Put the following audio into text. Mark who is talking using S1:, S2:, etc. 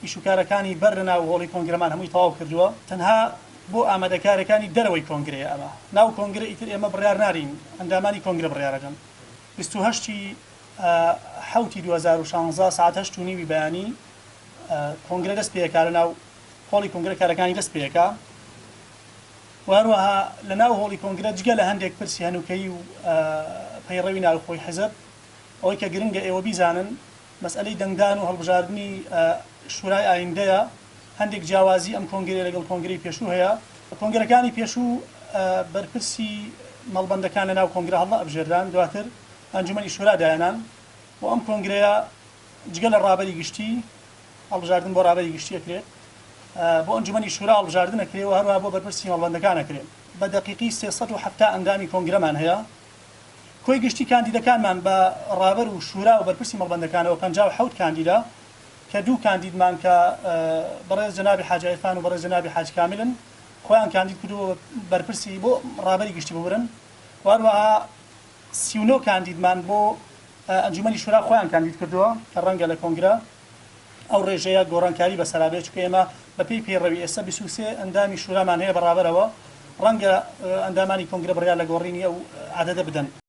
S1: ئیشوکارەکانی بەرنا و هۆڵی کۆنگرەمان هەمووی تەواو کردووە تەنها بۆ ئامادەکارەکانی دەرەوەی کۆنگرەیە ئەمە ناو کۆنگرە ئیتر ئێمە بڕیار نارین ئەندامانی کۆنگرە بڕیارەکەن 28 حوتی 2016 ساعت 8:30 بەیانی کۆنگرە دەست پێکا لە ناو هۆڵی کۆنگرە کارەکانی دەست پێکا وهروەها لە ناو هۆڵی کۆنگرە جگە لە هەندێک پرسی هەنووکەی و پەیڕەوی ناوخۆی حزب ئەوەی کە گرنگە ئێوە بیزانن مەسئلەی دەنگدان و هەڵبژاردننی شورای ئایندەیە هەندێک جیاوازی ئەم کۆنگرەی لەگەڵ کۆنگرەی پێشوو هەیە کۆنگرەکانی پێشوو بەرپرسی مەڵبەندەکان لە ناو کۆنگرە هەڵە ئەبژێردان دواتر ئەنجومەنی شورا دایانان و ئەم کۆنگرەیە جگە لە ڕابەری گشتی هەڵبژاردن بۆ ڕابەری گشتی ئەکرێت بۆ ئەنجومەنی شورا هەڵبژاردن ئەکرێت و هەروەها بۆ بەرپرسی مەڵبەندەکان ئەکرێت بە دەقیقی 370 ئەندامی کۆنگرەمان هەیە کۆی گشتی کاندیدەکانمان بە ڕابەر و شورا و بەرپرسی مەڵبەندەکانەوە 57 کاندیدا کە دوو کاندیدمان کە بەڕێز جەنابی حاج عیرفان و بەڕێز جەنابی حاج کاملن خۆیان کاندید کردووە بەرپرسی بۆ ڕابەری گشتی ببرن وهروەها 39 کاندیدمان بۆ ئەنجومەنی شورا خۆیان کاندید کردووە کە ڕەنگە لە کۆنگرە ئەو ڕێژەیە گۆڕانکاری بەسەرابێت چکە ئێمە بەپێی پێڕەوی ئێستا 23 ئەندامی شورامان هەیە بەڕابەرەوە ڕەنگە ئەندامانی کۆنگرە بڕیار لە گۆڕینی ئەو عادەدە بدەن